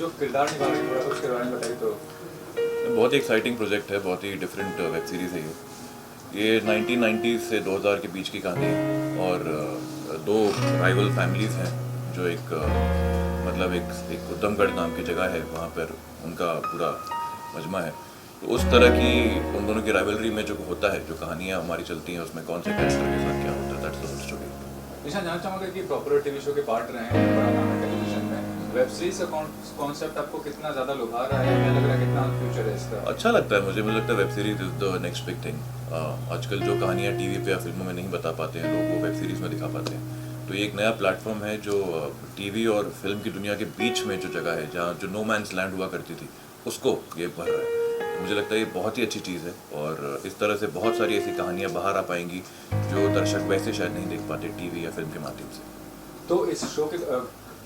जो किरदार निभा रहे हैं थोड़ा उसके बारे में बताइए तो। बहुत ही एक्साइटिंग प्रोजेक्ट है, बहुत ही डिफरेंट वेब सीरीज़ है ये 1990s से 2000 के बीच की कहानी है और दो राइवल फैमिलीज़ हैं जो मतलब एक उद्दमगढ़ नाम की जगह है, वहाँ पर उनका पूरा मजमा है। तो उस तरह की उन दोनों की राइवलरी में जो होता है, जो कहानियाँ हमारी चलती हैं, उसमें कौन से कैरेक्टर के साथ क्या होता है, दैट्स द होल स्टोरी। निशान, जानना चाहूँगा कि प्रॉपर टीवी शो के पार्ट रहे हैं, बड़ा नाम है टेलीविजन में, वेब सीरीज का कॉन्सेप्ट आपको कितना ज़्यादा लुभा रहा है, क्या लग रहा है, कितना फ्यूचर है इसका? अच्छा लगता है मुझे लगता है web series is the next big thing. आजकल जो कहानियाँ टीवी पे या फिल्मों में नहीं बता पाते हैं लोग, वो वेब सीरीज़ में दिखा पाते हैं। तो ये एक नया प्लेटफॉर्म है जो टीवी और फिल्म की दुनिया के बीच में जो जगह है, जहाँ जो नो मैंस लैंड हुआ करती थी, उसको ये भर रहा है। तो मुझे लगता है ये बहुत ही अच्छी चीज़ है और इस तरह से बहुत सारी ऐसी कहानियाँ बाहर आ पाएंगी जो दर्शक वैसे शायद नहीं देख पाते टीवी या फिल्म के माध्यम से। तो इस शो के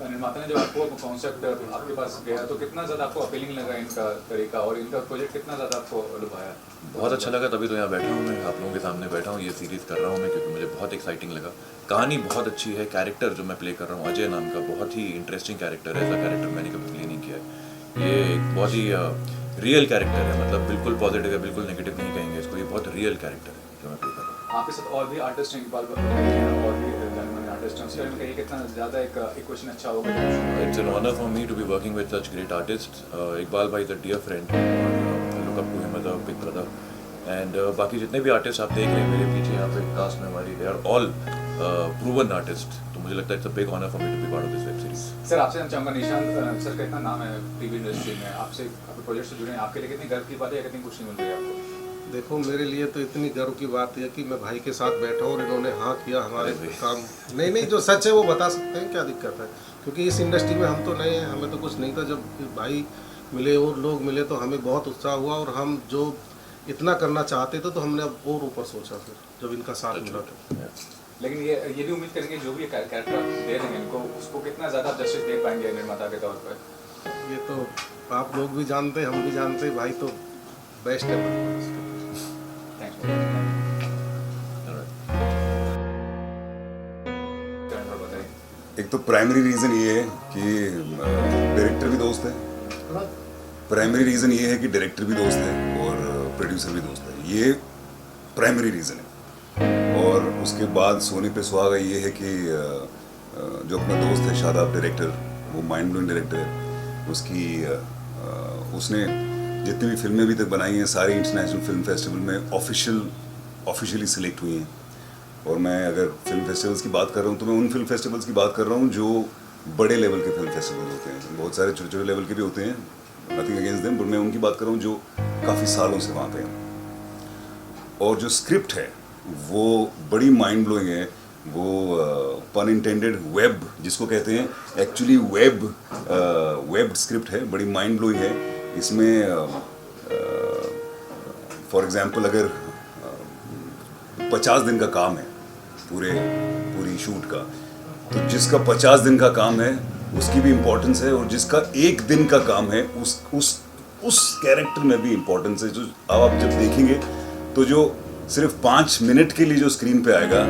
निर्माता ने जब आपको कॉन्सेप्ट आपके पास गया तो कितना ज़्यादा आपको अपीलिंग लगा इनका तरीका और इनका प्रोजेक्ट कितना ज़्यादा आपको लुभाया? बहुत अच्छा लगा, तभी तो यहाँ बैठा हूँ मैं, आप लोगों के सामने बैठा हूँ, ये सीरीज़ कर रहा हूँ मैं, क्योंकि मुझे बहुत एक्साइटिंग लगा। कहानी बहुत अच्छी है, कैरेक्टर जो मैं प्ले कर रहा हूँ अजय नाम का, बहुत ही इंटरेस्टिंग कैरेक्टर है। ऐसा कैरेक्टर मैंने कभी प्ले नहीं किया है। ये एक बहुत ही रियल कैरेक्टर है, मतलब बिल्कुल पॉजिटिव है, बिल्कुल नेगेटिव नहीं कहेंगे इसको, ये बहुत रियल कैरेक्टर है जो मैं प्ले कर रहा हूँ। आपके साथ और भी आर्टिस्ट हैं, इकबाल हैं और भी जाने-माने आर्टिस्ट हैं, उसके बारे में कहिए कितना ज़्यादा एक इक्वेशन अच्छा होगा? It's an honor for me to be working with such great artists. Iqbal भाई is a dear friend और I look up to him as a big brother. And बाकी जितने भी आर्टिस्ट आप देख रहे हैं मेरे पीछे यहाँ पे कास्ट में हमारी, they are all proven artists. तो मुझे लगता है it's a big honor for me to be part of this web series. Sir, आपसे हम चाहूँगा, निशांत सर का इतना नाम है टीवी इंडस्ट्री में, आपसे काफ़ी प्रोजेक्ट से जुड़े हैं, आपके लिए कितनी गर्व की बात है या कितनी खुशी मिल रही है आपको? देखो, मेरे लिए तो इतनी गर्व की बात है कि मैं भाई के साथ बैठा हूँ और इन्होंने हाँ किया हमारे काम। नहीं, जो सच है वो बता सकते हैं, क्या दिक्कत है, क्योंकि इस इंडस्ट्री में हम तो नए हैं, हमें तो कुछ नहीं था। जब भाई मिले और लोग मिले तो हमें बहुत उत्साह हुआ और हम जो इतना करना चाहते थे तो हमने अब और ऊपर सोचा फिर जब इनका साथ मिला था। लेकिन ये भी उम्मीद करेंगे जो भी कैरेक्टर आप दे रहे हैं इनको, उसको कितना ज़्यादा जस्टिस दे पाएंगे निर्माता के तौर पर? ये तो आप लोग भी जानते हैं, हम भी जानते हैं, भाई तो बेस्ट है। एक तो प्राइमरी रीज़न ये है कि डायरेक्टर भी दोस्त है, प्राइमरी रीज़न ये है कि डायरेक्टर भी दोस्त है और प्रोड्यूसर भी दोस्त है, ये प्राइमरी रीज़न है। और उसके बाद सोने पे सुहागा ये है कि जो अपना दोस्त है शादाब डायरेक्टर, वो माइंड ब्लोइंग डायरेक्टर है। उसने जितनी भी फिल्में अभी तक बनाई हैं सारी इंटरनेशनल फिल्म फेस्टिवल में ऑफिशियली सिलेक्ट हुई हैं। और मैं अगर फिल्म फेस्टिवल्स की बात कर रहा हूँ तो मैं उन फिल्म फेस्टिवल्स की बात कर रहा हूँ जो बड़े लेवल के फिल्म फेस्टिवल होते हैं। बहुत सारे छोटे छोटे लेवल के भी होते हैं, नथिंग अगेंस्ट देम, बट मैं उनकी बात कर रहा हूँ जो काफ़ी सालों से वहाँ पे हैं। और जो स्क्रिप्ट है वो बड़ी माइंड ब्लोइंग है, वो पन इंटेंडेड वेब जिसको कहते हैं, एक्चुअली वेब स्क्रिप्ट है, बड़ी माइंड ब्लोइंग है। इसमें फॉर एग्जांपल अगर 50 दिन का काम है पूरी शूट का, तो जिसका 50 दिन का काम है उसकी भी इम्पोर्टेंस है और जिसका 1 दिन का काम है उस कैरेक्टर में भी इम्पोर्टेंस है। जो आप जब देखेंगे तो जो सिर्फ 5 मिनट के लिए जो स्क्रीन पे आएगा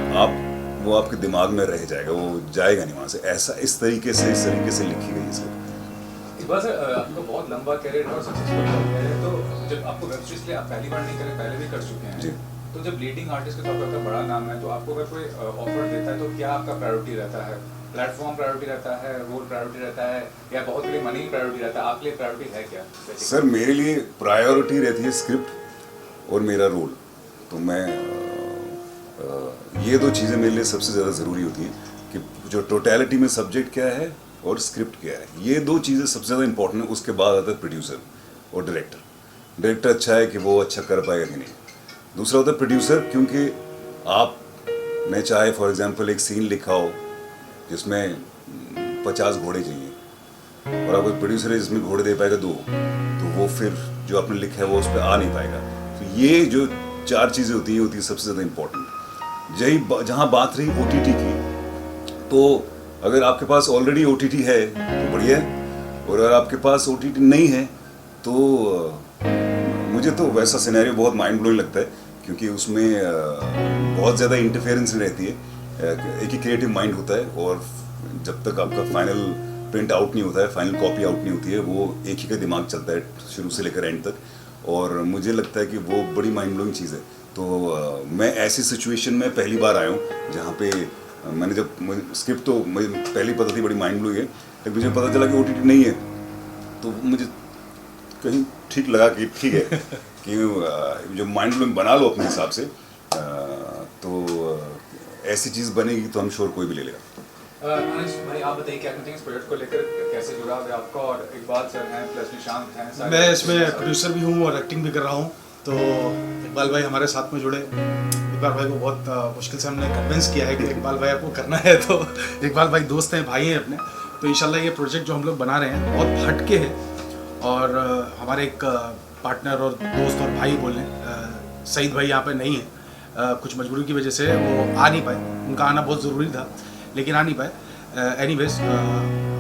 वो आपके दिमाग में रह जाएगा, वो जाएगा नहीं वहाँ से। ऐसा इस तरीके से लिखी गई है। बस आपका बहुत लंबा कैरियर और सक्सेसफुल कैरियर है, तो जब आपको वेब सीरीज के लिए आप पहली बार नहीं करें, पहले भी कर चुके हैं जी। तो जब लीडिंग आर्टिस्ट के तौर पर आपका बड़ा नाम है, तो आपको अगर कोई ऑफर देता है तो क्या आपका प्रायोरिटी रहता है? प्लेटफॉर्म प्रायोरिटी रहता है, रोल प्रायोरिटी रहता है, या बहुत बड़ी मनी प्रायोरिटी रहता है? आपके लिए प्रायोरिटी है क्या? सर, मेरे लिए प्रायोरिटी रहती है स्क्रिप्ट और मेरा रोल। तो मैं ये दो चीज़ें मेरे लिए सबसे ज़्यादा ज़रूरी होती हैं कि जो टोटलिटी में सब्जेक्ट क्या है और स्क्रिप्ट क्या है, ये दो चीज़ें सबसे ज़्यादा इंपॉर्टेंट है। उसके बाद आता है प्रोड्यूसर और डायरेक्टर अच्छा है कि वो अच्छा कर पाएगा कि नहीं। दूसरा होता है प्रोड्यूसर, क्योंकि आपने चाहे फॉर एग्जांपल एक सीन लिखा हो जिसमें 50 घोड़े चाहिए और आपको प्रोड्यूसर है जिसमें घोड़े दे पाएगा 2, तो वो फिर जो आपने लिखा है वो उस पर आ नहीं पाएगा। तो ये जो 4 चीज़ें होती हैं सबसे ज़्यादा इम्पोर्टेंट। जहाँ बात रही OTT की, तो अगर आपके पास ऑलरेडी OTT है तो बढ़िया है, और अगर आपके पास OTT नहीं है तो मुझे तो वैसा सिनेरियो बहुत माइंड ब्लोइंग लगता है, क्योंकि उसमें बहुत ज़्यादा इंटरफेरेंस रहती है। एक ही क्रिएटिव माइंड होता है और जब तक आपका फाइनल प्रिंट आउट नहीं होता है, फाइनल कॉपी आउट नहीं होती है, वो एक ही का दिमाग चलता है शुरू से लेकर एंड तक, और मुझे लगता है कि वो बड़ी माइंड ब्लोइंग चीज़ है। तो मैं ऐसी सिचुएशन में पहली बार आया हूँ जहाँ पे मैंने जब स्क्रिप्ट तो मुझे पहले ही पता थी बड़ी माइंड ब्लोइंग है, लेकिन मुझे पता चला कि OTT नहीं है, तो मुझे कहीं ठीक लगा कि ठीक है कि जो माइंड ब्लोइंग बना लो अपने हिसाब से, तो ऐसी चीज़ बनेगी तो हम श्योर कोई भी ले लेगा। अनिश भाई आप बताइए क्या कहते हैं इस प्रोजेक्ट को लेकर, कैसे जुड़ाव है आपका? और इकबाल सर हैं प्लस निशांत हैं, मैं इसमें प्रोड्यूसर भी हूँ और एक्टिंग भी कर रहा हूँ। तो इकबाल भाई हमारे साथ में जुड़े। इकबाल भाई को बहुत मुश्किल से हमने कन्विंस किया है कि इकबाल भाई आपको करना है, तो इकबाल भाई दोस्त हैं, भाई हैं अपने। तो इंशाल्लाह ये प्रोजेक्ट जो हम लोग बना रहे हैं बहुत हटके है, और हमारे एक पार्टनर और दोस्त और भाई बोलें, सईद भाई यहाँ पे नहीं है, कुछ मजबूरी की वजह से वो आ नहीं पाए, उनका आना बहुत ज़रूरी था लेकिन आ नहीं पाए। एनीवेज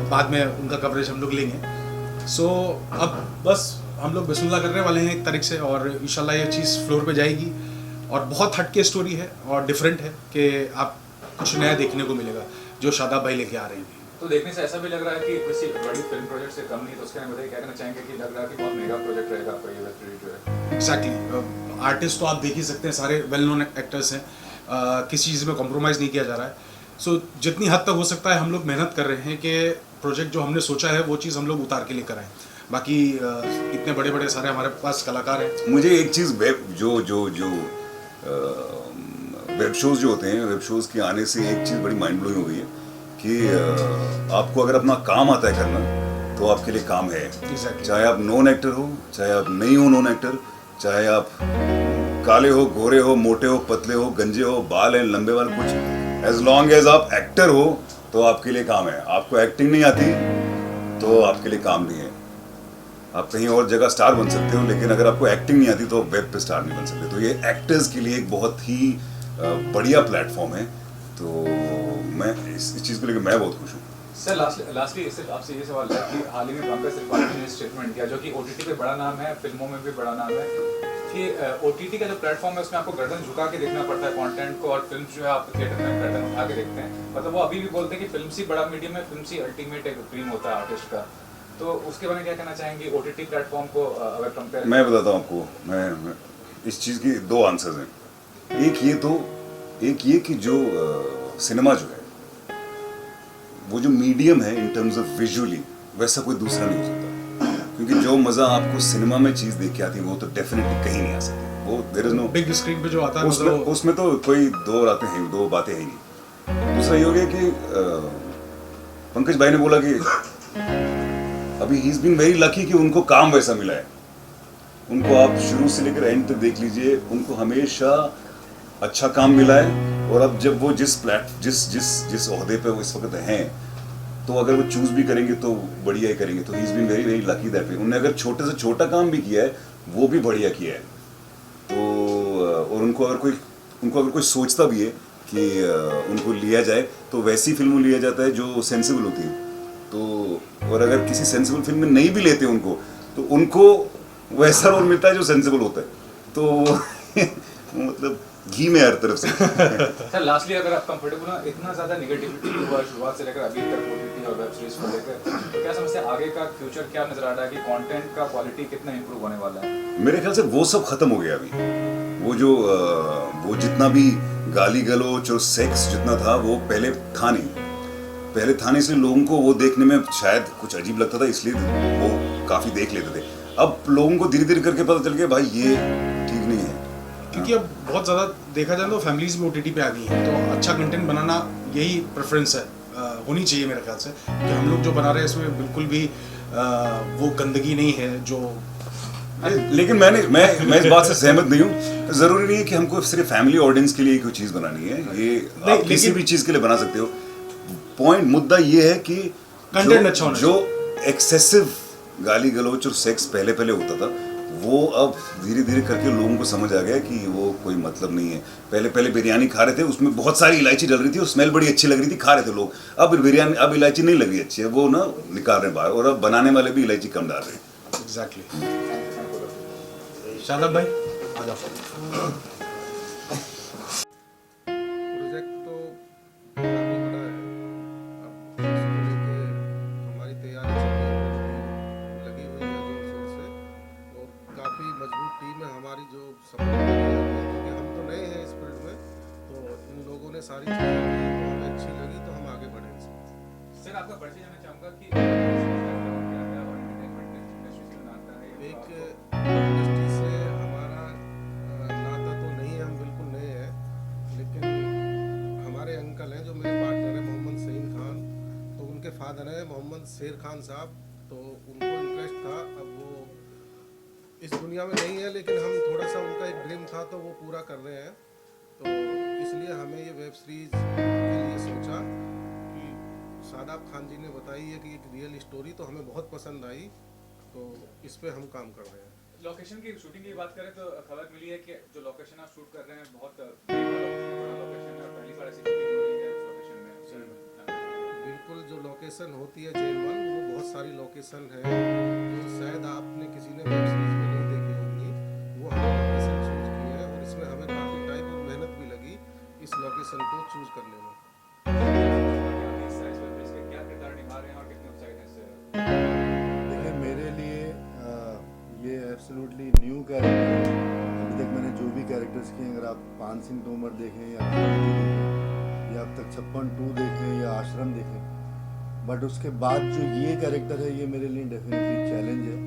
बाद में उनका कवरेज हम लोग लेंगे। सो अब बस हम लोग बिस्मिल्लाह करने वाले हैं एक तारीख से, और इंशाल्लाह ये चीज़ फ्लोर पे जाएगी, और बहुत हटके स्टोरी है और डिफरेंट है कि आप कुछ नया देखने को मिलेगा जो शादाब भाई लेके आ रहे हैं। तो देखने से ऐसा भी लग रहा है कि किसी बड़ी फिल्म प्रोजेक्ट से कम नहीं, तो उसके बताइए क्या कहना चाहेंगे कि लग रहा है कि बहुत मेगा प्रोजेक्ट रहेगा आपका ये वेब सीरीज जो है? एग्जैक्टली, आर्टिस्ट तो आप देख ही सकते हैं, सारे वेल नोन एक्टर्स हैं, किसी चीज़ में कॉम्प्रोमाइज़ नहीं किया जा रहा है। सो जितनी हद तक हो सकता है हम लोग मेहनत कर रहे हैं कि प्रोजेक्ट जो हमने सोचा है वो चीज़ हम लोग उतार के लेकर आएँ। बाकी इतने बड़े बड़े सारे हमारे पास कलाकार हैं। मुझे एक चीज़ वेब शोज़ जो होते हैं, वेब शोज़ के आने से एक चीज़ बड़ी माइंड ब्लोइंग हो गई है कि आपको अगर अपना काम आता है करना तो आपके लिए काम है। Exactly. चाहे आप नॉन एक्टर हो, चाहे आप नहीं हो नॉन एक्टर, चाहे आप काले हो, गोरे हो, मोटे हो, पतले हो, गंजे हो, बाल हैं, लंबे बाल, कुछ एज लॉन्ग एज आप एक्टर हो तो आपके लिए काम है। आपको एक्टिंग नहीं आती तो आपके लिए काम नहीं है। आप कहीं और जगह स्टार बन सकते हो, लेकिन अगर आपको एक्टिंग नहीं आती तो वेब पे स्टार नहीं बन सकते। तो ये एक्टर्स के लिए एक बहुत ही बढ़िया प्लेटफॉर्म है। तो मैं इस चीज़ को लेकर मैं बहुत खुश हूँ। सर लास्टली सिर्फ आपसे ये सवाल है कि हाल ही में पंकज त्रिपाठी ने स्टेटमेंट किया, जो कि OTT पे बड़ा नाम है, फिल्मों में भी बड़ा नाम है, कि OTT का जो प्लेटफॉर्म है उसमें आपको गर्दन झुका के देखना पड़ता है कंटेंट को, और फिल्म जो है आप थिएटर में गर्दन उठा के देखते हैं। मतलब वो अभी भी बोलते हैं कि फिल्म सी बड़ा मीडियम है, फिल्म सी अल्टीमेट एक ड्रीम होता है आर्टिस्ट का। तो उसके बारे में क्या कहना चाहेंगे OTT प्लेटफॉर्म को अगर कंपेयर? मैं बताता हूँ आपको, मैं इस चीज़ की दो आंसर्स हैं। एक ये कि जो सिनेमा जो है वो जो मीडियम है इन टर्म्स ऑफ विजुअली, वैसा कोई दूसरा नहीं हो सकता। क्योंकि जो मज़ा आपको सिनेमा में चीज़ देख के आती है वो तो डेफिनेटली कहीं नहीं आ सकती। वो there is no big screen पे जो आता है उसमें तो कोई दो बातें हैं ही नहीं। दूसरा ये हो गया कि पंकज भाई ने बोला कि अभी he is been very lucky कि उनको काम वैसा मिला है। उनको आप शुरू से लेकर एंड तक देख लीजिए, उनको हमेशा अच्छा काम मिला है। और अब जब वो जिस ओहदे पे वो इस वक्त हैं, तो अगर वो चूज भी करेंगे तो बढ़िया ही करेंगे। तो he is been very very lucky that way. उन्होंने अगर छोटे से छोटा काम भी किया है वो भी बढ़िया किया है। तो और उनको अगर कोई सोचता भी है कि उनको लिया जाए तो वैसी फिल्म लिया जाता है जो सेंसिबल होती है। तो और अगर किसी सेंसिबल फिल्म में नहीं भी लेते उनको, तो उनको वैसा रोल मिलता है जो सेंसिबल होता है। तो मतलब घी में हर तरफ से। सर लास्टली अगर आप कंफर्टेबल हो, इतना ज़्यादा निगेटिविटी हुआ शुरुआत से लेकर अभी तक OTT और वेब सीरीज को लेकर, तो क्या समझते हैं आगे का फ्यूचर क्या नजर आ रहा है कि कंटेंट का क्वालिटी कितना इंप्रूव होने वाला है? मेरे ख्याल से वो सब खत्म हो गया अभी। वो जितना भी गाली गलौज और सेक्स जितना था वो पहले था नहीं। पहले था नहीं, इसलिए लोगों को वो देखने में शायद कुछ अजीब लगता था, इसलिए वो काफ़ी देख लेते थे। अब लोगों को धीरे धीरे करके पता चल गया भाई ये ठीक नहीं है। क्योंकि अब बहुत ज़्यादा देखा जाए तो फैमिलीज भी OTT पे आ गई हैं, तो अच्छा कंटेंट बनाना यही प्रेफरेंस है, होनी चाहिए मेरे ख्याल से। कि हम लोग जो बना रहे हैं इसमें बिल्कुल भी वो गंदगी नहीं है जो। लेकिन मैं इस बात से सहमत नहीं हूँ। ज़रूरी नहीं है कि हमको सिर्फ फैमिली ऑडियंस के लिए कोई चीज़ बनानी है। ये आप किसी भी चीज़ के लिए बना सकते हो। मुद्दा ये है कि कंटेंट अच्छा होना जो एक्सेसिव गाली गलौज और सेक्स पहले होता था, वो अब धीरे धीरे करके लोगों को समझ आ गया कि वो कोई मतलब नहीं है। पहले बिरयानी खा रहे थे, उसमें बहुत सारी इलायची डल रही थी और स्मेल बड़ी अच्छी लग रही थी, खा रहे थे लोग। अब इलायची नहीं लग रही अच्छी है, वो ना निकाल रहे हैं बाहर, और अब बनाने वाले भी इलायची कम डाल रहे हैं। एग्जैक्टली। शादाब भाई आ जाओ। प्रोजेक्ट तो काफी बड़ा है। अब इसको लेके हमारी मजबूत टीम है हमारी जो सपोर्ट कर रही है, क्योंकि हम तो नए हैं इस फील्ड में, तो इन लोगों ने सारी चीज़ें की तो हमें अच्छी लगी तो हम आगे बढ़े इसमें। सर आपका परिचय जानना चाहूँगा कि क्या है और एंटरटेनमेंट इंडस्ट्री से नाता है ये एक आपको- इंडस्ट्री से हमारा नाता तो नहीं है, हम बिल्कुल नए हैं, लेकिन हमारे अंकल हैं जो मेरे पार्टनर हैं मोहम्मद सईद खान, तो उनके फादर हैं मोहम्मद शेर खान साहब, तो उनको इंटरेस्ट था। अब वो इस दुनिया में नहीं है, लेकिन हम थोड़ा सा उनका एक ड्रीम था तो वो पूरा कर रहे हैं, तो इसलिए हमें ये वेब सीरीज़ के लिए सोचा कि शादाब खान जी ने बताई है कि एक रियल स्टोरी, तो हमें बहुत पसंद आई, तो इस पे हम काम कर रहे हैं। लोकेशन की शूटिंग की बात करें तो खबर मिली है कि जो लोकेशन आप शूट कर रहे हैं बहुत बड़ा लोकेशन है और पहली बार ऐसी शूटिंग हो रही है उस लोकेशन में सर बिल्कुल, जो लोकेशन होती है जेल वन, वो बहुत सारी लोकेशन है जो शायद आपने किसी ने वेब सीरीज में नहीं देखी होंगी, वो हमने लोकेशन चूज की है और इसमें हमें काफ़ी टाइम और मेहनत भी लगी इस लोकेशन को चूज करने में। क्या किरदार निभा रहे हैं और कितने उत्साहित हैं इससे? देखिए मेरे लिए ये एब्सोल्युटली न्यू कैरेक्टर है। अभी तक मैंने जो भी कैरेक्टर्स किए, अगर आप पान सिंह तोमर देखें या खादी देखें या अब तक 56-2 देखें या आश्रम देखें, बट उसके बाद जो ये कैरेक्टर है ये मेरे लिए डेफिनेटली चैलेंज है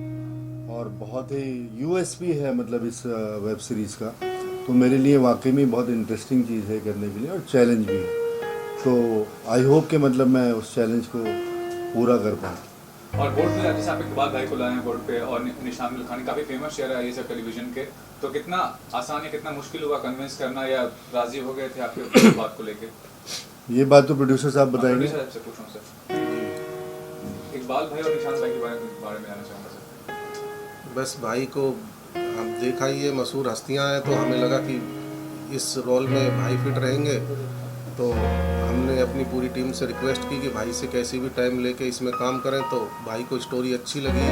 और बहुत ही यूएसपी है मतलब इस वेब सीरीज़ का, तो मेरे लिए वाकई में बहुत इंटरेस्टिंग चीज़ है करने के लिए और चैलेंज भी है, तो आई होप कि मतलब मैं उस चैलेंज को पूरा कर पाऊँ। और बोर्ड पे जैसे आप इकबाल भाई को लाए हैं बोर्ड पे और निशान मिल्खानी काफ़ी फेमस शेयर है ये सब टेलीविजन के, तो कितना आसान या कितना मुश्किल हुआ कन्विंस करना या राजी हो गए थे आपके बात को लेके? ये बात तो प्रोड्यूसर साहब बताएंगे। प्रोड्यूसर आपसे पूछूं सर, इकबाल भाई और निशान भाई के बारे में जानना चाहूँगा सर। बस भाई को हम देखा ही ये मशहूर हस्तियां हैं, तो हमें लगा कि इस रोल में भाई फिट रहेंगे, तो हमने अपनी पूरी टीम से रिक्वेस्ट की कि भाई से कैसे भी टाइम लेके इसमें काम करें, तो भाई को स्टोरी अच्छी लगी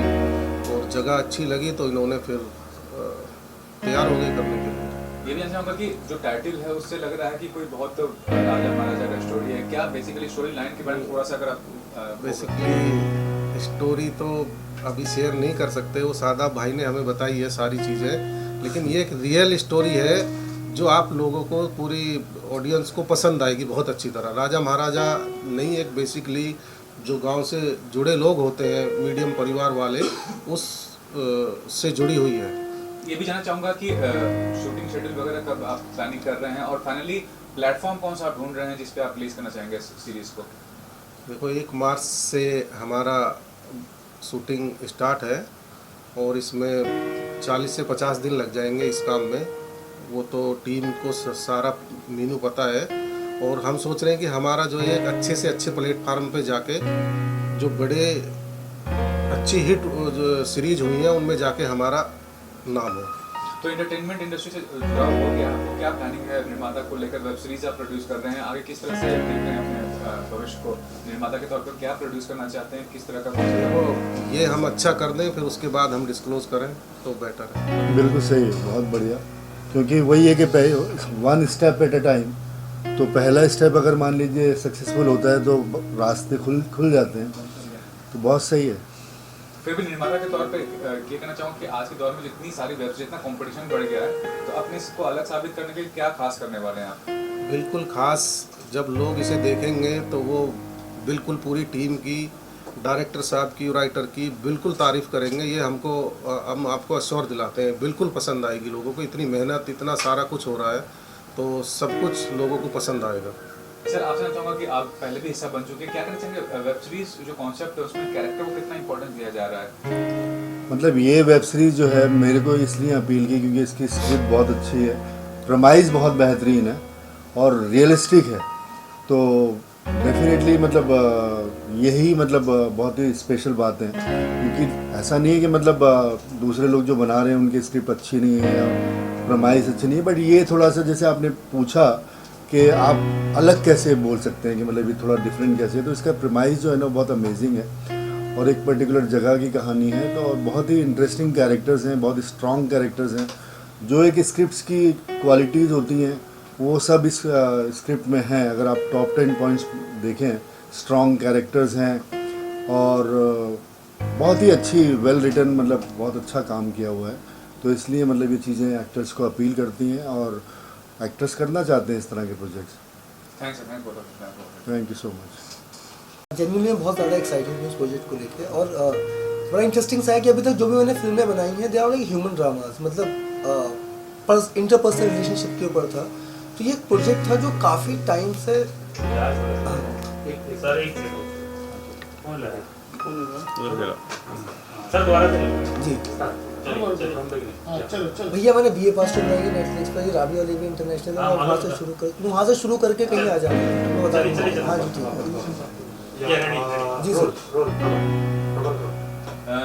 और जगह अच्छी लगी, तो इन्होंने फिर तैयार हो गए करने के लिए। ये भी जानना चाहूँगा कि जो टाइटल है उससे लग रहा है कि कोई बहुत राजा महाराजा का स्टोरी है, क्या बेसिकली स्टोरी लाइन के बारे में थोड़ा सा अगर आप बेसिकली स्टोरी तो अभी शेयर नहीं कर सकते, वो शादाब भाई ने हमें बताई है सारी चीज़ें, लेकिन ये एक रियल स्टोरी है जो आप लोगों को पूरी ऑडियंस को पसंद आएगी बहुत अच्छी तरह। राजा महाराजा नहीं, एक बेसिकली जो गांव से जुड़े लोग होते हैं मीडियम परिवार वाले, उस से जुड़ी हुई है। ये भी जानना चाहूँगा कि शूटिंग शेड्यूल वगैरह कब आप प्लानिंग कर रहे हैं और फाइनली प्लेटफॉर्म कौन सा आप ढूंढ रहे हैं जिस पे आप रिलीज करना चाहेंगे इस सीरीज़ को? देखो 1 मार्च से हमारा शूटिंग स्टार्ट है और इसमें 40 से 50 दिन लग जाएंगे इस काम में, वो तो टीम को सारा मीनू पता है, और हम सोच रहे हैं कि हमारा जो है एक अच्छे से अच्छे प्लेटफार्म पे जाके जो बड़े अच्छी हिट जो सीरीज हुई हैं उनमें जाके हमारा नाम हो। तो एंटरटेनमेंट इंडस्ट्री से जुड़ा हो गया, आपको क्या प्लानिंग है निर्माता को लेकर? वेब सीरीज आप प्रोड्यूस कर रहे हैं, आगे किस तरह से देख रहे हैं अपने भविष्य को? निर्माता के तौर पर क्या प्रोड्यूस करना चाहते हैं, किस तरह का देखो ये हम अच्छा कर दें, फिर उसके बाद हम डिस्क्लोज करें तो बेटर है। बिल्कुल सही है, बहुत बढ़िया, क्योंकि वही है कि 1 स्टेप एट अ टाइम, तो पहला स्टेप अगर मान लीजिए सक्सेसफुल होता है तो रास्ते खुल जाते हैं, तो बहुत सही है। फिर भी निर्माता के तौर पे ये कहना चाहूँगा कि आज के दौर में जितनी सारी वेब जितना कंपटीशन बढ़ गया है, तो अपने को अलग साबित करने के लिए क्या खास करने वाले हैं आप? बिल्कुल खास, जब लोग इसे देखेंगे तो वो बिल्कुल पूरी टीम की, डायरेक्टर साहब की, राइटर की बिल्कुल तारीफ़ करेंगे। ये हम आपको अश्योर दिलाते हैं, बिल्कुल पसंद आएगी लोगों को। इतनी मेहनत, इतना सारा कुछ हो रहा है, तो सब कुछ लोगों को पसंद आएगा। सर आपसे जानना चाहूँगा कि आप पहले भी हिस्सा बन चुके हैं, क्या कहना चाहेंगे वेब सीरीज जो कॉन्सेप्ट है उसमें कैरेक्टर को कितना इंपॉर्टेंस दिया जा रहा है? मतलब ये वेब सीरीज़ जो है मेरे को इसलिए अपील की क्योंकि इसकी स्क्रिप्ट बहुत अच्छी है, प्रमाइज़ बहुत बेहतरीन है और रियलिस्टिक है, तो डेफिनेटली मतलब यही मतलब बहुत ही स्पेशल बात है, क्योंकि ऐसा नहीं है कि मतलब दूसरे लोग जो बना रहे हैं उनकी स्क्रिप्ट अच्छी नहीं है या प्रमाइज़ अच्छी नहीं है, बट ये थोड़ा सा जैसे आपने पूछा कि आप अलग कैसे बोल सकते हैं कि मतलब ये थोड़ा डिफरेंट कैसे है, तो इसका प्रमाइज़ जो है ना बहुत अमेजिंग है और एक पर्टिकुलर जगह की कहानी है, तो बहुत ही इंटरेस्टिंग कैरेक्टर्स हैं, बहुत स्ट्रॉन्ग कैरेक्टर्स हैं, जो एक स्क्रिप्ट्स की क्वालिटीज़ होती हैं वो सब इस स्क्रिप्ट में हैं। अगर आप टॉप 10 पॉइंट्स देखें, स्ट्रॉन्ग कैरेक्टर्स हैं और बहुत ही अच्छी वेल रिटन, मतलब बहुत अच्छा काम किया हुआ है, तो इसलिए मतलब ये चीज़ें एक्टर्स को अपील करती हैं और एक्टर्स करना चाहते हैं इस तरह के प्रोजेक्ट्स। थैंक्स बहुत thank you so much. Genuinely बहुत ज़्यादा एक्साइटेड हूँ इस प्रोजेक्ट को लेके और बड़ा इंटरेस्टिंग सा है कि अभी तक जो भी मैंने फिल्में बनाई हैं they are like human dramas, मतलब इंटरपर्सनल रिलेशनशिप के ऊपर था। तो ये एक प्रोजेक्ट था जो काफ़ी टाइम से जी भैया मैंने BA पास बनाई है नेटफ्लिक्स पर, ये राबी वाली भी इंटरनेशनल है, वहाँ से शुरू करके कहीं आ जाना मैं बता दूँ। हाँ जी ठीक है जी सर।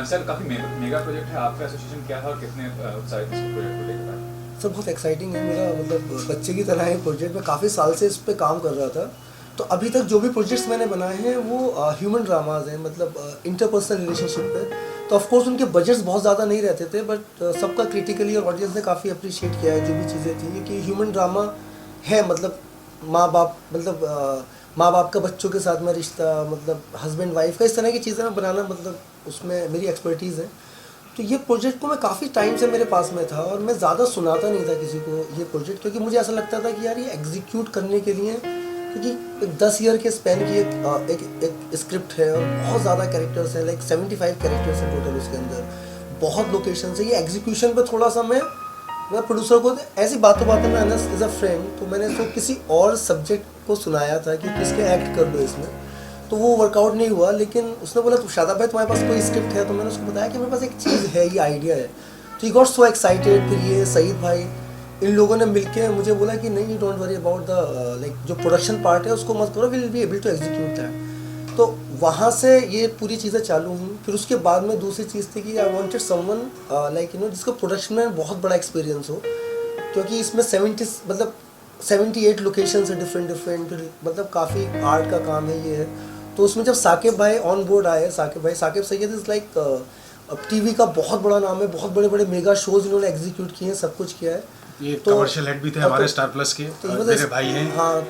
सर काफ़ी मेगा प्रोजेक्ट है आपका, एसोसिएशन क्या था और कितने उत्साहित इस प्रोजेक्ट को लेकर? सर बहुत एक्साइटिंग है, मेरा मतलब बच्चे की तरह है प्रोजेक्ट। मैं काफ़ी साल से इस पर काम कर रहा था। तो अभी तक जो भी प्रोजेक्ट्स मैंने बनाए हैं वो ह्यूमन ड्रामाज हैं, मतलब इंटरपर्सनल रिलेशनशिप पे। तो ऑफ कोर्स उनके बजट्स बहुत ज़्यादा नहीं रहते थे, बट सबका क्रिटिकली और ऑडियंस ने काफ़ी अप्रिशिएट किया है जो भी चीज़ें थी, क्योंकि ह्यूमन ड्रामा है, मतलब माँ बाप का बच्चों के साथ में रिश्ता, मतलब हस्बैंड वाइफ का, इस तरह की चीज़ें मैं बनाना, मतलब उसमें मेरी एक्सपर्टीज़ है। तो ये प्रोजेक्ट को मैं काफ़ी टाइम से मेरे पास में था और मैं ज़्यादा सुनाता नहीं था किसी को ये प्रोजेक्ट, क्योंकि मुझे ऐसा लगता था कि यार ये एग्जीक्यूट करने के लिए, क्योंकि 10 ईयर के स्पैन की एक स्क्रिप्ट है और बहुत ज़्यादा कैरेक्टर्स हैं, लाइक 75 कैरेक्टर्स हैं टोटल उसके अंदर, बहुत लोकेशन है। ये एग्जीक्यूशन पे थोड़ा सा मैं प्रोड्यूसर को ऐसी बातों में एज अ फ्रेंड, तो मैंने इसको किसी और सब्जेक्ट को सुनाया था कि किसके एक्ट कर लो इसमें, तो वो वर्कआउट नहीं हुआ। लेकिन उसने बोला तो शादाब भाई तुम्हारे पास कोई स्क्रिप्ट है? तो मैंने उसको बताया कि मेरे पास एक चीज़ है, ये आइडिया है। तो ही गॉट सो एक्साइटेड। फिर ये सईद भाई, इन लोगों ने मिलके मुझे बोला कि नहीं, don't worry about the like जो प्रोडक्शन पार्ट है उसको मत करो, will be able to execute that. तो वहाँ से ये पूरी चीज़ें चालू हुई। फिर उसके बाद में दूसरी चीज़ थी कि आई वांटेड समवन लाइक जिसको प्रोडक्शन में बहुत बड़ा एक्सपीरियंस हो, क्योंकि इसमें 78 लोकेशन है डिफरेंट, फिर मतलब काफ़ी आर्ट का काम है ये है। तो उसमें जब साकिब भाई ऑन बोर्ड आए, साकिब सैयद इज़ लाइक अब टीवी का बहुत बड़ा नाम है, बहुत बड़े बड़े मेगा शोज इन्होंने एग्जीक्यूट किए हैं, सब कुछ किया है। ये तो कमर्शियल हेड भी थे हमारे स्टार प्लस के, मेरे भाई हैं। हाँ,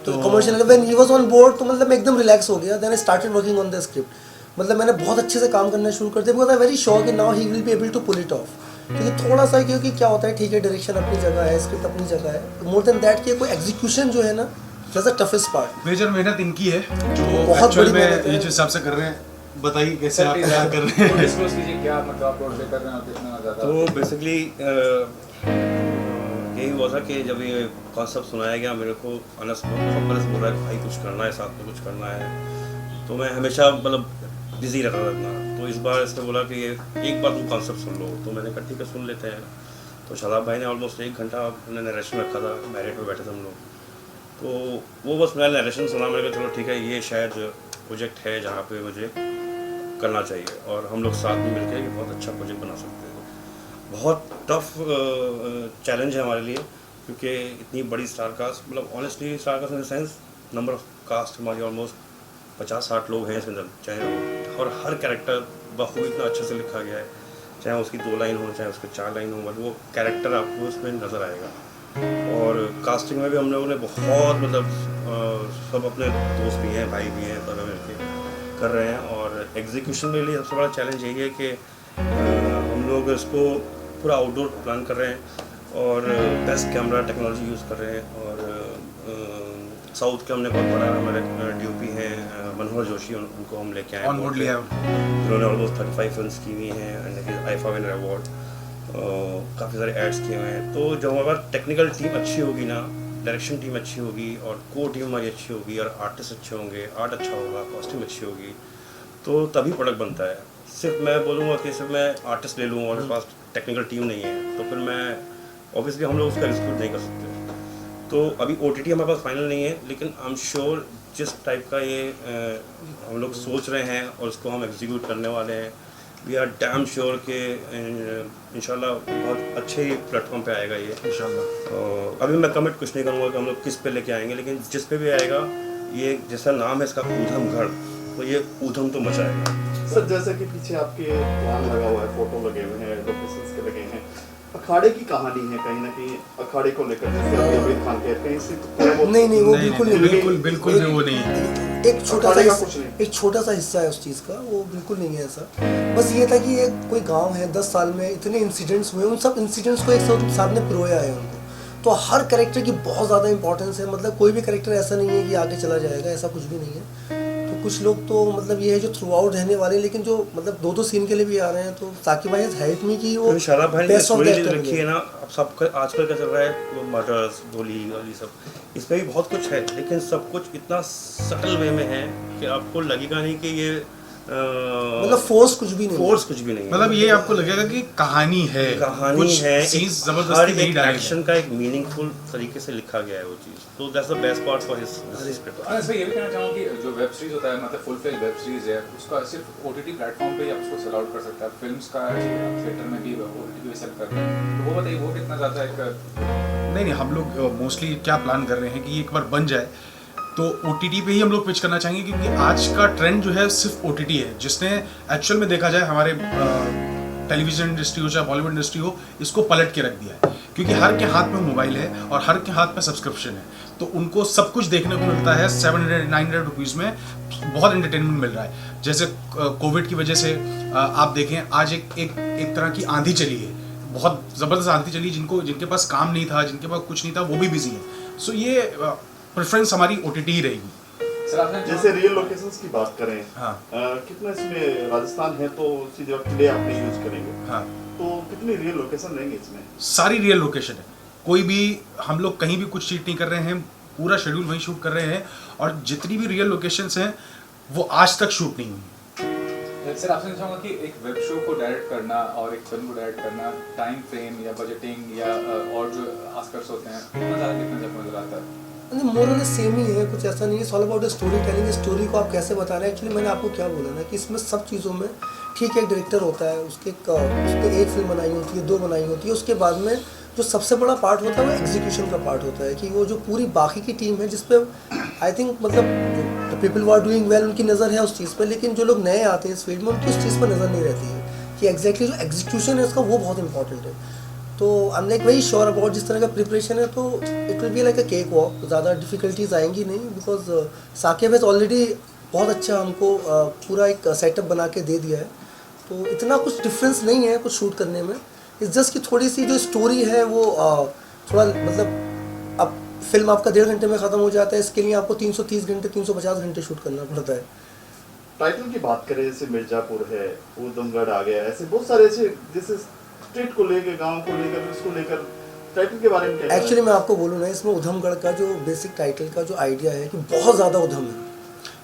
तो commercial when he was on board तो मतलब मैं एकदम रिलैक्स हो गया। Then I started working on the script. मतलब मैंने बहुत अच्छे से काम करना शुरू कर दिया, बिकॉज आई वेरी श्योर कि now he will be able to pull it off. क्योंकि थोड़ा सा, क्योंकि क्या होता है, ठीक है डायरेक्शन अपनी जगह है, स्क्रिप्ट अपनी जगह है, मोर देन दैट कि कोई एग्जीक्यूशन जो है ना, that's the toughest part. Major मेहनत इनकी है जो बहुत एक्चुअल बड़ी में मेहनत है। ये जो हिसाब से कर रहे हैं। बताइए कैसे आप क्या कर रहे हैं? डिस्क्लोज कीजिए क्या मतलब आप रोड पे कर रहे हैं और कितना ज़्यादा। तो बेसिकली यही हुआ था कि जब ये कॉन्सेप्ट सुनाया गया मेरे को, अनस बहुत पहले से बोल रहा है भाई कुछ करना है, साथ में कुछ करना है। तो मैं हमेशा मतलब बिजी रहता था इतना। तो इस बार इसने बोला कि एक बार तुम कॉन्सेप्ट सुन लो, तो मैंने कहा ठीक है सुन लेते हैं। तो शादाब भाई ने ऑलमोस्ट 1 घंटा अपने नरेशन रखा था, मैरिट पे बैठे थे हम लोग। तो वो बस मैंने नरेशन सुना, मैंने कहा चलो ठीक है ये शायद प्रोजेक्ट है जहाँ पे मुझे करना चाहिए और हम लोग साथ में मिलकर ये बहुत अच्छा प्रोजेक्ट बना सकते हैं। बहुत टफ चैलेंज है हमारे लिए, क्योंकि इतनी बड़ी स्टार कास्ट, मतलब honestly star cast in the sense number of cast हमारी ऑलमोस्ट 50-60 लोग हैं इसके अंदर, चाहे और हर कैरेक्टर बखूबी इतना अच्छे से लिखा गया है, चाहे उसकी 2 लाइन हो चाहे उसके 4 लाइन हो, मतलब वो कैरेक्टर आपको उसमें नज़र आएगा। और कास्टिंग में भी हम लोगों ने बहुत मतलब सब अपने दोस्त भी हैं, भाई भी हैं, सब मिलकर कर रहे हैं। और एग्जीक्यूशन के लिए सबसे बड़ा चैलेंज यही है कि हम लोग इसको पूरा आउटडोर प्लान कर रहे हैं और बेस्ट कैमरा टेक्नोलॉजी यूज़ कर रहे हैं। और साउथ के हमने बहुत बड़ा हमारे DOP हैं मनोहर जोशी, उनको हम लेके आए ऑन बोर्ड लिया उन्होंने ऑलमोस्ट 35 फिल्म्स की हुई हैं एंड आईफा विनर अवार्ड, काफ़ी सारे एड्स किए हुए हैं। तो जब हमारे पास टेक्निकल टीम अच्छी होगी ना, डायरेक्शन टीम अच्छी होगी और कोर टीम हमारी अच्छी होगी और आर्टिस्ट अच्छे होंगे, आर्ट अच्छा होगा, कॉस्ट्यूम अच्छी होगी, तो तभी प्रोडक्ट बनता है। सिर्फ मैं बोलूँगा कि सिर्फ मैं आर्टिस्ट ले लूँ और मेरे पास टेक्निकल टीम नहीं है तो फिर मैं ऑब्वियसली हम लोग उसका एग्जीक्यूट नहीं कर सकते। तो अभी OTT हमारे पास फाइनल नहीं है, लेकिन आई एम श्योर जिस टाइप का ये हम लोग सोच रहे हैं और उसको हम एग्जीक्यूट करने वाले हैं, वी आर डैम श्योर कि इंशाल्लाह बहुत अच्छे प्लेटफॉर्म पे आएगा ये इंशाल्लाह। अभी मैं कमिट कुछ नहीं करूँगा कि हम लोग किस पे लेके आएंगे, लेकिन जिस पे भी आएगा, ये जैसा नाम है इसका ऊधमगढ़, तो ये ऊधम तो मचाएगा। सर जैसे कि पीछे आपके प्लान लगा हुआ है, फोटो लगे हुए हैं, लोकेशंस के लगे हैं, अखाड़े की कहानी है कहीं ना कहीं, अखाड़े को लेकर जैसे अभी आमिर खान कहते हैं कहीं से तो थोड़ा बहुत नहीं वो बिल्कुल नहीं, बिल्कुल भी वो नहीं है। एक छोटा अखाड़े सा का कुछ नहीं। एक छोटा सा हिस्सा है उस चीज़ का, वो बिल्कुल नहीं है ऐसा। बस ये था कि एक कोई गांव है, 10 साल में इतने इंसिडेंट्स हुए, उन सब इंसिडेंट्स को एक साथ में पिरोया है उनको। तो हर कैरेक्टर की बहुत ज़्यादा इंपॉर्टेंस है, मतलब कोई भी कैरेक्टर ऐसा नहीं है कि आगे चला जाएगा, ऐसा कुछ भी नहीं है। तो कुछ लोग तो मतलब ये है जो थ्रू आउट रहने वाले हैं, लेकिन जो मतलब 2-2 सीन के लिए भी आ रहे हैं। तो साकिब भाई हेल्प मी की वो शादाब भाई ने best of story the actor रखी है ना, अब सब आजकल क्या चल रहा है, मर्डर्स, गोली वाली सब, इसमें भी बहुत कुछ है, लेकिन सब कुछ इतना सटल वे में है कि आपको लगेगा नहीं कि ये मतलब फोर्स कुछ भी नहीं है। फोर्स कुछ भी नहीं है। मतलब ये आपको लगेगा कि कहानी है, कहानी कुछ है, सीन्स हर जबरदस्ती नहीं एक डाले एक्शन का एक मीनिंगफुल तरीके से लिखा गया है वो चीज़। तो that's the best part for his script. Anas भाई ये भी कहना चाहूँगा कि जो वेब सीरीज होता है, मतलब फुल फ्लेज वेब सीरीज है, उसका सिर्फ OTT प्लेटफॉर्म पे ही आप उसको सेल आउट कर सकते हैं। फिल्म्स का थिएटर में भी OTT पे सेल कर रहे हैं, तो वो बताइए वो कितना ज़्यादा एक नहीं, हम लोग मोस्टली क्या प्लान कर रहे हैं कि एक बार बन जाए तो OTT पे ही हम लोग पिच करना चाहेंगे, क्योंकि आज का ट्रेंड जो है सिर्फ OTT है, जिसने एक्चुअल में देखा जाए हमारे टेलीविजन इंडस्ट्री हो चाहे बॉलीवुड इंडस्ट्री हो, इसको पलट के रख दिया है। क्योंकि हर के हाथ में मोबाइल है और हर के हाथ में सब्सक्रिप्शन है, तो उनको सब कुछ देखने को मिलता है 700-900 रुपीज़ में, बहुत एंटरटेनमेंट मिल रहा है। जैसे कोविड की वजह से आप देखें आज एक तरह की आंधी चली है, बहुत ज़बरदस्त आंधी चली, जिनके पास काम नहीं था, जिनके पास कुछ नहीं था, वो भी बिजी है। सो ये प्रेफरेंस हमारी OTT ही रहेगी। सर आपने जैसे रियल लोकेशंस की बात करें, हाँ। कितना इसमें राजस्थान है तो सीधे आप किले आपने यूज करेंगे, हाँ, तो कितनी रियल लोकेशन रहेंगे इसमें? सारी रियल लोकेशन है, कोई भी हम लोग कहीं भी कुछ चीट नहीं कर रहे हैं, पूरा शेड्यूल वहीं शूट कर रहे हैं, और जितनी भी रियल लोकेशंस हैं वो आज तक शूट नहीं हुई। सर आपसे चाहूँगा कि एक वेब शो को डायरेक्ट करना और एक फिल्म को डायरेक्ट करना, टाइम फ्रेम या बजटिंग या और जो आस्पेक्ट्स होते हैं, कितना ज़्यादा डिफरेंस नजर आता है? नहीं, मोर और सेम ही है, कुछ ऐसा नहीं है। All about story telling, story को आप कैसे बता रहे हैं। एक्चुअली मैंने आपको क्या बोला ना कि इसमें सब चीज़ों में ठीक है, एक डायरेक्टर होता है, उसके एक फिल्म बनाई होती है, 2 बनाई होती है, उसके बाद में जो सबसे बड़ा पार्ट होता है वो एग्जीक्यूशन का पार्ट होता है, कि वो जो पूरी बाकी की टीम है, जिसपे आई थिंक मतलब जो पीपल आर डूइंग वेल उनकी नज़र है उस चीज़ पर, लेकिन जो लोग नए आते हैं इस फील्ड में उनकी उस चीज़ पर नज़र नहीं रहती है कि एग्जैक्टली जो एग्जीक्यूशन है उसका वो बहुत इंपॉर्टेंट है। तो I am like very sure about जिस तरह का प्रिपरेशन है, तो it will be like a cake walk, ज़्यादा डिफिकल्टीज आएंगी नहीं, बिकॉज साकिब हैज़ ऑलरेडी बहुत अच्छा हमको पूरा एक सेटअप बना के दे दिया है। तो इतना कुछ डिफरेंस नहीं है कुछ शूट करने में, इट्स जस्ट कि थोड़ी सी जो स्टोरी है वो थोड़ा मतलब अब फिल्म आपका 1.5 घंटे में ख़त्म हो जाता है, इसके लिए आपको 330 घंटे 350 घंटे शूट करना पड़ता है। टाइटल की बात करें, जैसे मिर्जापुर है, ऊधमगढ़ आ गया, ऐसे बहुत सारे ऐसे जैसे स्टेट को लेकर, गांव को लेकर, उसको लेकर टाइटल के बारे में क्या? एक्चुअली मैं आपको बोलूँ ना, इसमें ऊधमगढ़ का जो बेसिक टाइटल का जो आइडिया है कि बहुत ज़्यादा उधम है,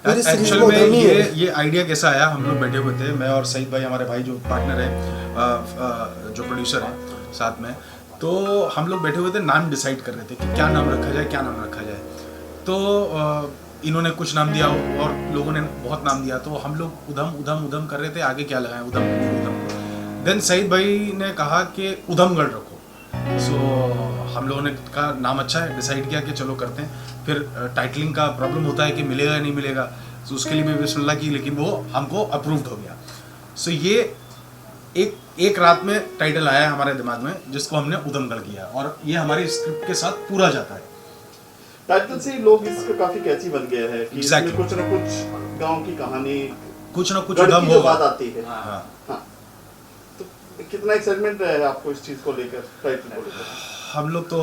पूरी सीरीज एक्चुअल में में उधम ही है। ये आइडिया कैसा आया, हम लोग बैठे हुए थे, मैं और सईद भाई हमारे भाई जो पार्टनर है, जो प्रोड्यूसर है साथ में, तो हम लोग बैठे हुए थे, नाम डिसाइड कर रहे थे कि क्या नाम रखा जाए, क्या नाम रखा जाए। तो इन्होंने कुछ नाम दिया और लोगों ने बहुत नाम दिया, तो हम लोग उधम कर रहे थे, आगे क्या लगाएं, उधम। देन सईद भाई ने कहा कि ऊधमगढ़ रखो। सो हम लोगों ने कहा नाम अच्छा है, डिसाइड किया कि चलो करते हैं। फिर टाइटलिंग का प्रॉब्लम होता है कि मिलेगा या नहीं मिलेगा, तो उसके लिए भी बिस्मिल्लाह की, लेकिन वो हमको अप्रूव्ड हो गया। सो ये एक रात में टाइटल आया हमारे दिमाग में, जिसको हमने ऊधमगढ़ किया, और ये हमारी स्क्रिप्ट के साथ पूरा जाता है। टाइटल से ही लोग इसका काफी कैची बन गया है कि Exactly. इसमें कुछ ना कुछ गांव की कहानी, कुछ ना कुछ गढ़ उधम की जो होगा। बात आती है। हाँ। हाँ, तो कितना एक्साइटमेंट है आपको इस चीज को लेकर, टाइटल को लेकर? हम लोग तो